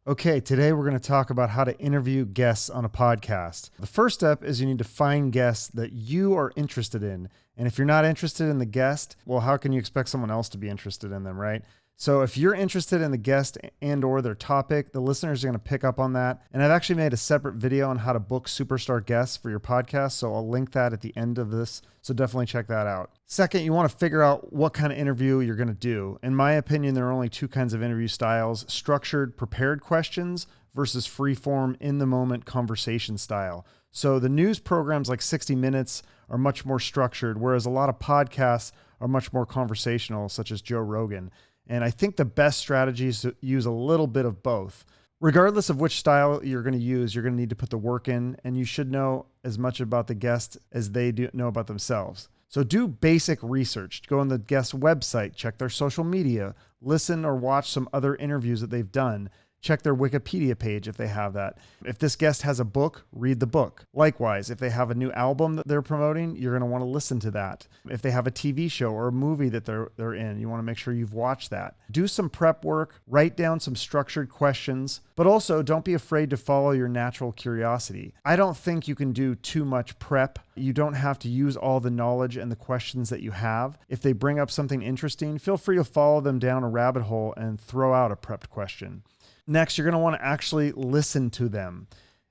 Okay, today we're going to talk about how to interview guests on a podcast. The first step is you need to find guests that you are interested in. And if you're not interested in the guest, well, how can you expect someone else to be interested in them, right? So if you're interested in the guest and or their topic, the listeners are going to pick up on that. And I've actually made a separate video on how to book superstar guests for your podcast. So I'll link that at the end of this. So definitely check that out. Second, you want to figure out what kind of interview you're going to do. In my opinion, there are only two kinds of interview styles: structured, prepared questions versus free-form, in-the-moment conversation style. So the news programs like 60 Minutes are much more structured, whereas a lot of podcasts are much more conversational, such as Joe Rogan. And I think the best strategy is to use a little bit of both. Regardless of which style you're going to use, you're going to need to put the work in, and you should know as much about the guest as they do know about themselves. So do basic research. Go on the guest's website, check their social media, listen or watch some other interviews that they've done. Check their Wikipedia page if they have that. If this guest has a book, read the book. Likewise, if they have a new album that they're promoting, you're going to want to listen to that. If they have a TV show or a movie that they're in, you want to make sure you've watched that. Do some prep work, write down some structured questions, but also don't be afraid to follow your natural curiosity. I don't think you can do too much prep. You don't have to use all the knowledge and the questions that you have. If they bring up something interesting, feel free to follow them down a rabbit hole and throw out a prepped question. Next, you're going to want to actually listen to them.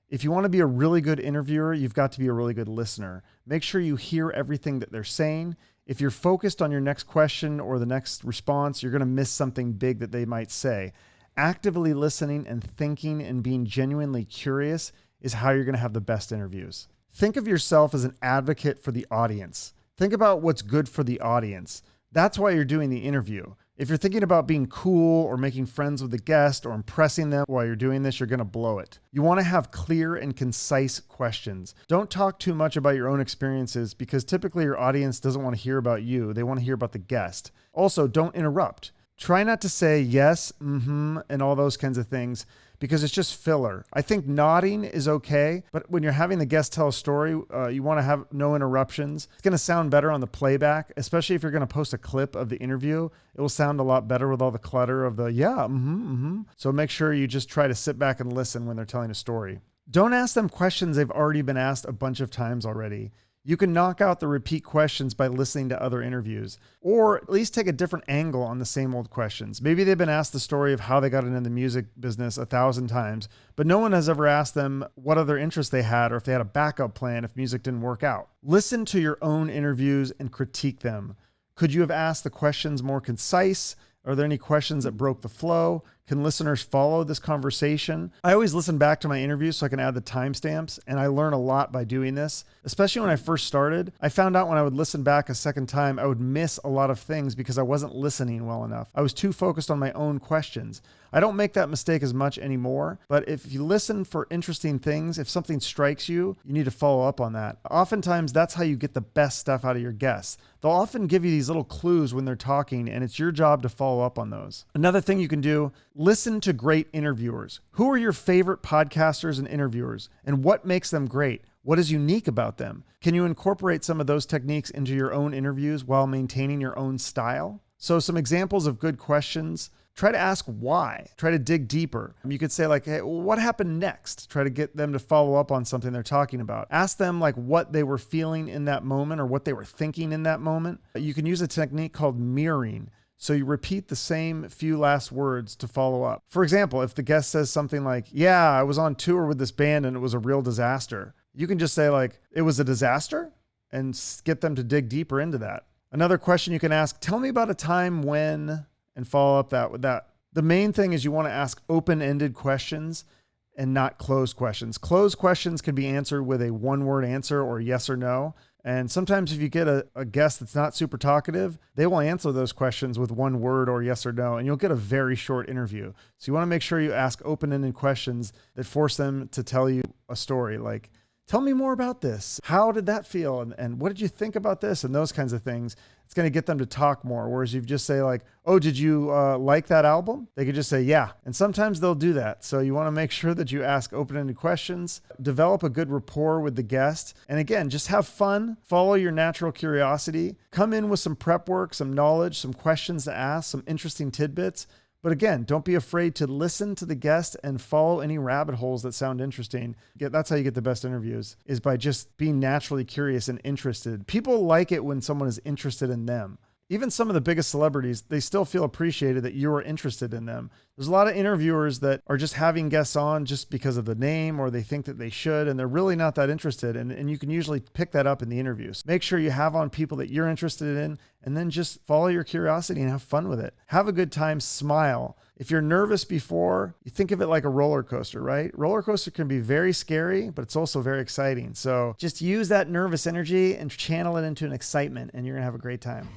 If you want to be a really good interviewer, you've got to be a really good listener. Make sure you hear everything that they're saying. If you're focused on your next question or the next response, you're going to miss something big that they might say. Actively listening and thinking and being genuinely curious is how you're going to have the best interviews. Think of yourself as an advocate for the audience. Think about what's good for the audience. That's why you're doing the interview. If you're thinking about being cool or making friends with the guest or impressing them while you're doing this, you're going to blow it. You want to have clear and concise questions. Don't talk too much about your own experiences because typically your audience doesn't want to hear about you. They want to hear about the guest. Also, don't interrupt. Try not to say yes, and all those kinds of things because it's just filler. I think nodding is okay, but when you're having the guest tell a story, you want to have no interruptions. It's going to sound better on the playback, especially if you're going to post a clip of the interview. It will sound a lot better with all the clutter of the So make sure you just try to sit back and listen when they're telling a story. Don't ask them questions they've already been asked a bunch of times already. You can knock out the repeat questions by listening to other interviews, or at least take a different angle on the same old questions. Maybe they've been asked the story of how they got into the music business 1,000 times, but no one has ever asked them what other interests they had or if they had a backup plan if music didn't work out. Listen to your own interviews and critique them. Could you have asked the questions more concise? Are there any questions that broke the flow? Can listeners follow this conversation? I always listen back to my interviews so I can add the timestamps, and I learn a lot by doing this. Especially when I first started, I found out when I would listen back a second time, I would miss a lot of things because I wasn't listening well enough. I was too focused on my own questions. I don't make that mistake as much anymore, but if you listen for interesting things, if something strikes you, you need to follow up on that. Oftentimes, that's how you get the best stuff out of your guests. They'll often give you these little clues when they're talking, and it's your job to follow up on those. Another thing you can do, listen to great interviewers. Who are your favorite podcasters and interviewers, and what makes them great? What is unique about them? Can you incorporate some of those techniques into your own interviews while maintaining your own style? So some examples of good questions. Try to ask why. Try to dig deeper. You could say like, hey, what happened next? Try to get them to follow up on something they're talking about. Ask them like what they were feeling in that moment or what they were thinking in that moment. You can use a technique called mirroring. So you repeat the same few last words to follow up. For example, if the guest says something like, yeah, I was on tour with this band and it was a real disaster. You can just say like, it was a disaster, and get them to dig deeper into that. Another question you can ask, tell me about a time when, and follow up that with that. The main thing is you want to ask open-ended questions and not closed questions. Closed questions can be answered with a one-word answer or yes or no. And sometimes if you get a guest that's not super talkative, they will answer those questions with one word or yes or no, and you'll get a very short interview. So you want to make sure you ask open-ended questions that force them to tell you a story like, tell me more about this. How did that feel? And what did you think about this? And those kinds of things. It's going to get them to talk more. Whereas if you just say like, oh, did you like that album? They could just say, yeah. And sometimes they'll do that. So you want to make sure that you ask open-ended questions, develop a good rapport with the guest. And again, just have fun, follow your natural curiosity, come in with some prep work, some knowledge, some questions to ask, some interesting tidbits. But again, don't be afraid to listen to the guest and follow any rabbit holes that sound interesting. That's how you get the best interviews, is by just being naturally curious and interested. People like it when someone is interested in them. Even some of the biggest celebrities, they still feel appreciated that you are interested in them. There's a lot of interviewers that are just having guests on just because of the name, or they think that they should, and they're really not that interested. And you can usually pick that up in the interviews. Make sure you have on people that you're interested in, and then just follow your curiosity and have fun with it. Have a good time, smile. If you're nervous before, you think of it like a roller coaster, right? Roller coaster can be very scary, but it's also very exciting. So just use that nervous energy and channel it into an excitement, and you're gonna have a great time.